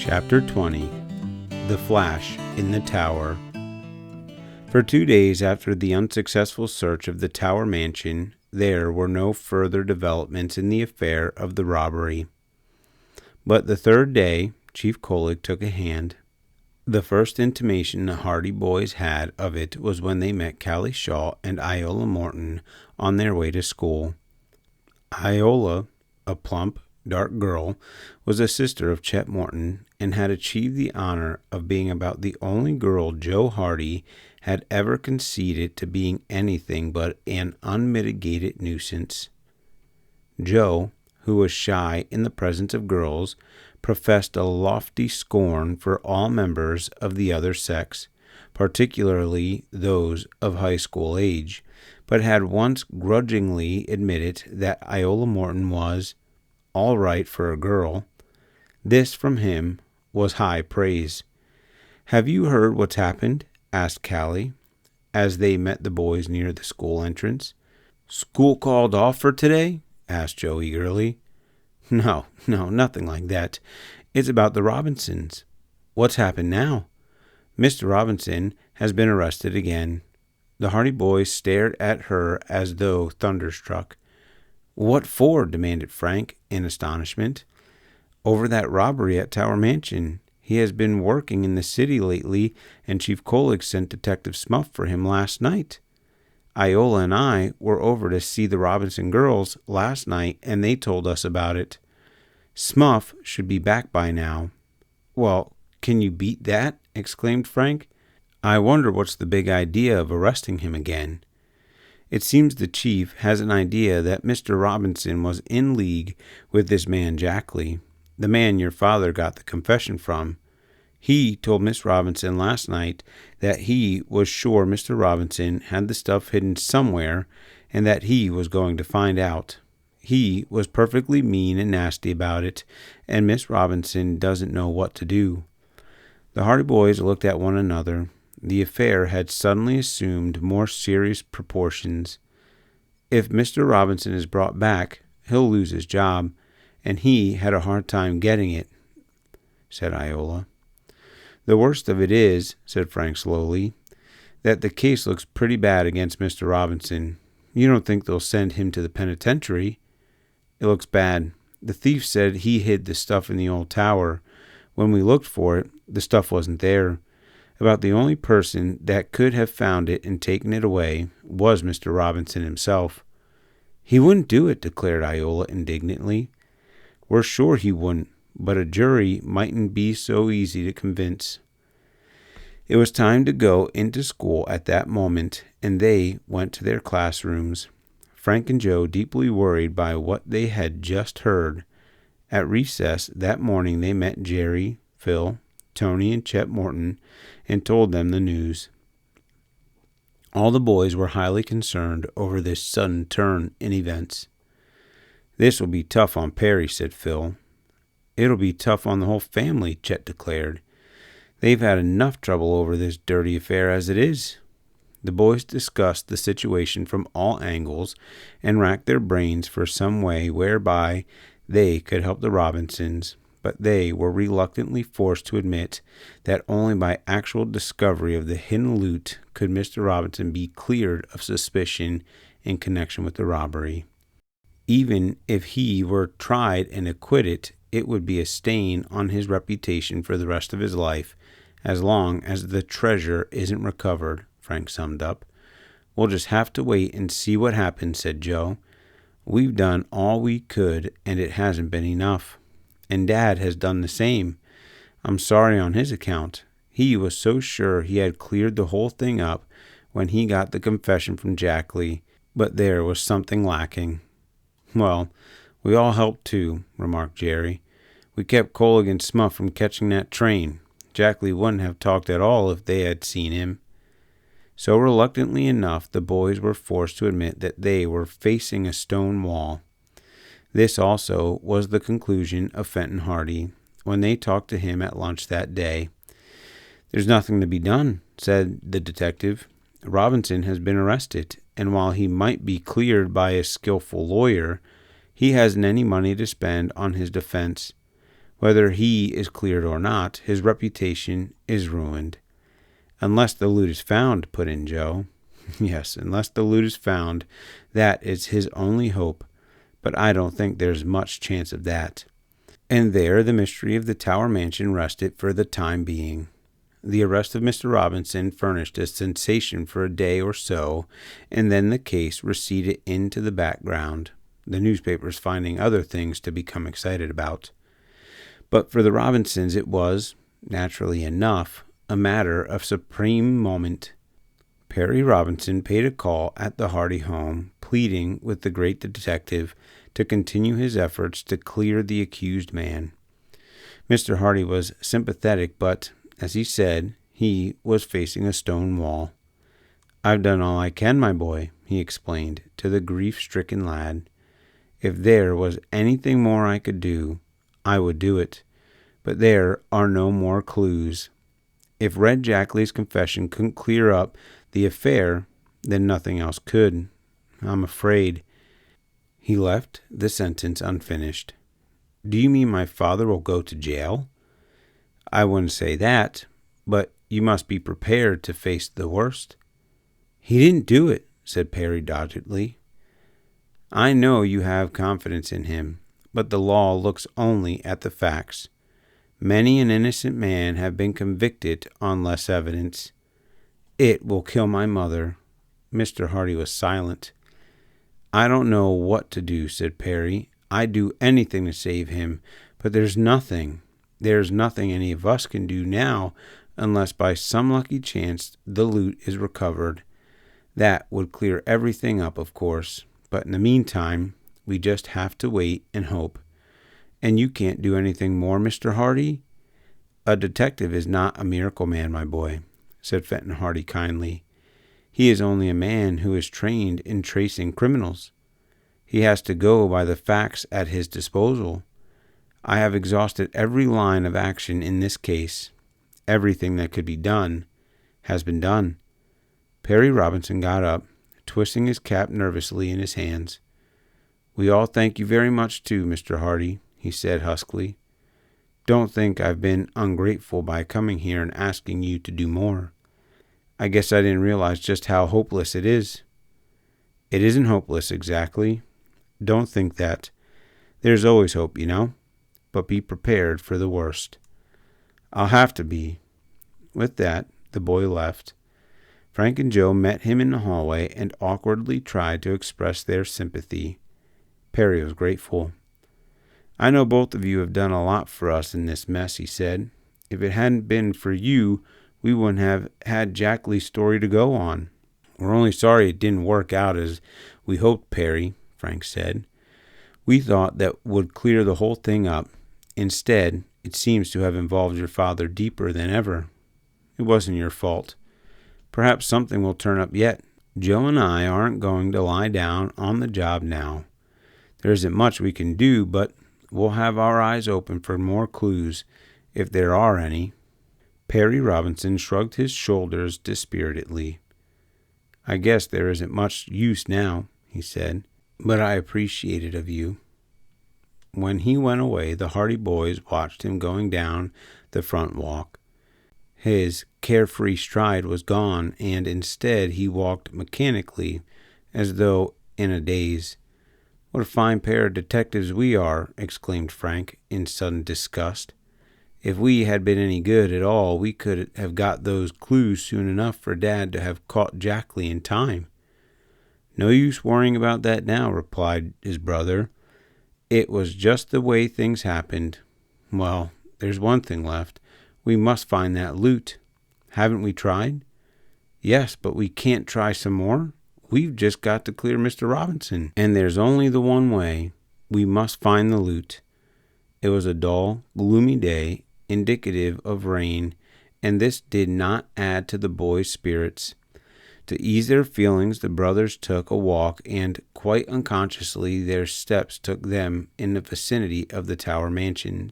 Chapter 20 The Flash in the Tower. For 2 days after the unsuccessful search of the Tower Mansion, there were no further developments in the affair of the robbery. But the third day, Chief Colig took a hand. The first intimation the Hardy boys had of it was when they met Callie Shaw and Iola Morton on their way to school. Iola, a plump, dark girl, was a sister of Chet Morton and had achieved the honor of being about the only girl Joe Hardy had ever conceded to being anything but an unmitigated nuisance. Joe, who was shy in the presence of girls, professed a lofty scorn for all members of the other sex, particularly those of high school age, but had once grudgingly admitted that Iola Morton was all right for a girl. This from him was high praise. "Have you heard what's happened?" asked Callie, as they met the boys near the school entrance. "School called off for today?" asked Joe eagerly. No, nothing like that. It's about the Robinsons." "What's happened now?" "Mr. Robinson has been arrested again." The Hardy boys stared at her as though thunderstruck. "What for?" demanded Frank, in astonishment. "Over that robbery at Tower Mansion. He has been working in the city lately, and Chief Colig sent Detective Smuff for him last night. Iola and I were over to see the Robinson girls last night, and they told us about it. Smuff should be back by now." "Well, can you beat that?" exclaimed Frank. "I wonder what's the big idea of arresting him again." "It seems the chief has an idea that Mr. Robinson was in league with this man Jackley, the man your father got the confession from. He told Miss Robinson last night that he was sure Mr. Robinson had the stuff hidden somewhere and that he was going to find out. He was perfectly mean and nasty about it, and Miss Robinson doesn't know what to do." The Hardy boys looked at one another. The affair had suddenly assumed more serious proportions. "If Mr. Robinson is brought back, he'll lose his job, and he had a hard time getting it," said Iola. "The worst of it is," said Frank slowly, "that the case looks pretty bad against Mr. Robinson. You don't think they'll send him to the penitentiary?" "It looks bad. The thief said he hid the stuff in the old tower. When we looked for it, the stuff wasn't there. About the only person that could have found it and taken it away was Mr. Robinson himself." "He wouldn't do it," declared Iola indignantly. "We're sure he wouldn't, but a jury mightn't be so easy to convince." It was time to go into school at that moment, and they went to their classrooms, Frank and Joe deeply worried by what they had just heard. At recess that morning they met Jerry, Phil, Tony, and Chet Morton and told them the news. All the boys were highly concerned over this sudden turn in events. "This will be tough on Perry," said Phil. "It'll be tough on the whole family," Chet declared. "They've had enough trouble over this dirty affair as it is." The boys discussed the situation from all angles and racked their brains for some way whereby they could help the Robinsons, but they were reluctantly forced to admit that only by actual discovery of the hidden loot could Mr. Robinson be cleared of suspicion in connection with the robbery. Even if he were tried and acquitted, it would be a stain on his reputation for the rest of his life, as long as the treasure isn't recovered, Frank summed up. "We'll just have to wait and see what happens," said Joe. "We've done all we could, and it hasn't been enough. And Dad has done the same. I'm sorry on his account. He was so sure he had cleared the whole thing up when he got the confession from Jackley, but there was something lacking." "Well, we all helped too," remarked Jerry. "We kept Colig and Smuff from catching that train. Jackley wouldn't have talked at all if they had seen him." So reluctantly enough, the boys were forced to admit that they were facing a stone wall. This also was the conclusion of Fenton Hardy when they talked to him at lunch that day. "There's nothing to be done," said the detective. "Robinson has been arrested, and while he might be cleared by a skillful lawyer, he hasn't any money to spend on his defense. Whether he is cleared or not, his reputation is ruined. Unless the loot is found, put in Joe. Yes, unless the loot is found, that is his only hope, but I don't think there's much chance of that. And there the mystery of the Tower Mansion rested for the time being. The arrest of Mr. Robinson furnished a sensation for a day or so, and then the case receded into the background, the newspapers finding other things to become excited about. But for the Robinsons it was, naturally enough, a matter of supreme moment. Perry Robinson paid a call at the Hardy home, pleading with the great detective to continue his efforts to clear the accused man. Mr. Hardy was sympathetic, but, as he said, he was facing a stone wall. "I've done all I can, my boy," he explained to the grief-stricken lad. "If there was anything more I could do, I would do it. But there are no more clues. If Red Jackley's confession couldn't clear up the affair, then nothing else could. I'm afraid." He left the sentence unfinished. "Do you mean my father will go to jail?" "I wouldn't say that, but you must be prepared to face the worst." "He didn't do it," said Perry doggedly. "I know you have confidence in him, but the law looks only at the facts. Many an innocent man have been convicted on less evidence. It will kill my mother." Mr. Hardy was silent. "I don't know what to do," said Perry. "I'd do anything to save him, but there's nothing any of us can do now unless by some lucky chance the loot is recovered. That would clear everything up, of course, but in the meantime, we just have to wait and hope." "And you can't do anything more, Mr. Hardy?" "A detective is not a miracle man, my boy," said Fenton Hardy kindly. "He is only a man who is trained in tracing criminals. He has to go by the facts at his disposal. I have exhausted every line of action in this case. Everything that could be done has been done." Perry Robinson got up, twisting his cap nervously in his hands. "We all thank you very much too, Mr. Hardy," he said huskily. "Don't think I've been ungrateful by coming here and asking you to do more. I guess I didn't realize just how hopeless it is." "It isn't hopeless exactly. Don't think that. There's always hope, you know. But be prepared for the worst." "I'll have to be." With that, the boy left. Frank and Joe met him in the hallway and awkwardly tried to express their sympathy. Perry was grateful. "I know both of you have done a lot for us in this mess," he said. "If it hadn't been for you, we wouldn't have had Jackley's story to go on." "We're only sorry it didn't work out as we hoped, Perry," Frank said. "We thought that would clear the whole thing up. Instead, it seems to have involved your father deeper than ever. It wasn't your fault. Perhaps something will turn up yet. Joe and I aren't going to lie down on the job now. There isn't much we can do, but we'll have our eyes open for more clues, if there are any." Perry Robinson shrugged his shoulders dispiritedly. "I guess there isn't much use now," he said, "but I appreciate it of you." When he went away, the Hardy boys watched him going down the front walk. His carefree stride was gone, and instead he walked mechanically, as though in a daze. "What a fine pair of detectives we are!" exclaimed Frank, in sudden disgust. "If we had been any good at all, we could have got those clues soon enough for Dad to have caught Jackley in time." "No use worrying about that now," replied his brother. "It was just the way things happened. Well, there's one thing left. We must find that loot. Haven't we tried?" "Yes, but we can't try some more. We've just got to clear Mr. Robinson, and there's only the one way. We must find the loot." It was a dull, gloomy day, indicative of rain, and this did not add to the boys' spirits. To ease their feelings, the brothers took a walk, and quite unconsciously their steps took them in the vicinity of the Tower Mansion.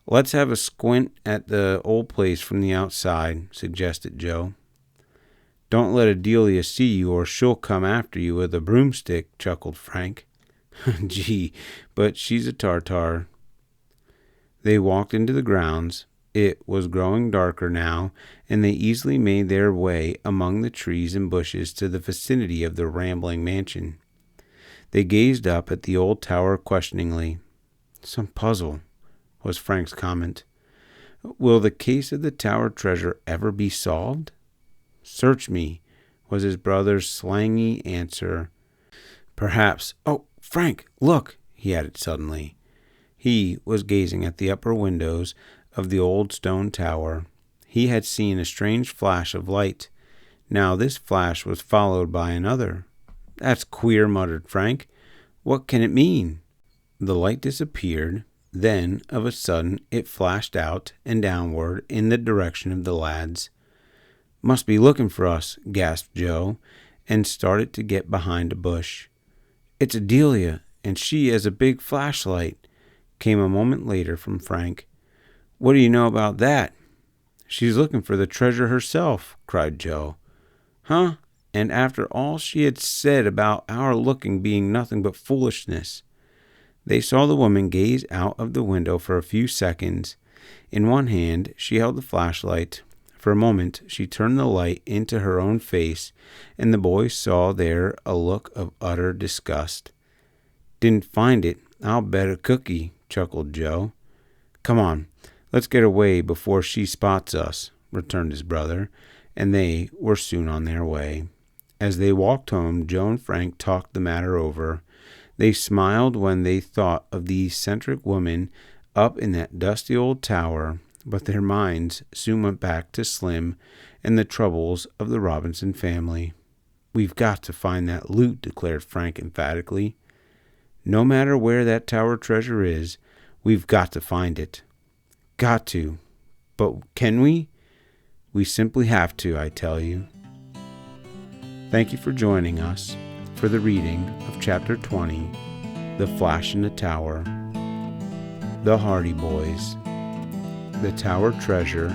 "Let's have a squint at the old place from the outside," suggested Joe. "Don't let Adelia see you, or she'll come after you with a broomstick," chuckled Frank. "Gee, but she's a tartar." They walked into the grounds. It was growing darker now, and they easily made their way among the trees and bushes to the vicinity of the rambling mansion. They gazed up at the old tower questioningly. "Some puzzle," was Frank's comment. "Will the case of the tower treasure ever be solved?" "Search me," was his brother's slangy answer. "Perhaps. Oh, Frank, look," he added suddenly. He was gazing at the upper windows of the old stone tower. He had seen a strange flash of light. Now this flash was followed by another. "That's queer," muttered Frank. "What can it mean?" The light disappeared. Then, of a sudden, it flashed out and downward in the direction of the lads. "Must be looking for us," gasped Joe, and started to get behind a bush. "It's Adelia, and she has a big flashlight," came a moment later from Frank. "What do you know about that?" "She's looking for the treasure herself," cried Joe. "Huh? And after all she had said about our looking being nothing but foolishness." They saw the woman gaze out of the window for a few seconds. In one hand she held the flashlight. For a moment she turned the light into her own face, and the boys saw there a look of utter disgust. "Didn't find it, I'll bet a cookie," chuckled Joe. "Come on, let's get away before she spots us," returned his brother, and they were soon on their way. As they walked home, Joe and Frank talked the matter over. They smiled when they thought of the eccentric woman up in that dusty old tower, but their minds soon went back to Slim and the troubles of the Robinson family. "We've got to find that loot," declared Frank emphatically. "No matter where that tower treasure is, we've got to find it." "Got to. But can we?" "We simply have to, I tell you." Thank you for joining us for the reading of Chapter 20, The Flash in the Tower. The Hardy Boys. The Tower Treasure.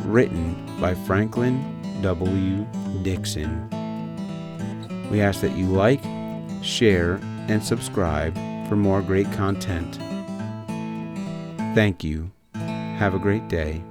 Written by Franklin W. Dixon. We ask that you like, share, and subscribe for more great content. Thank you. Have a great day.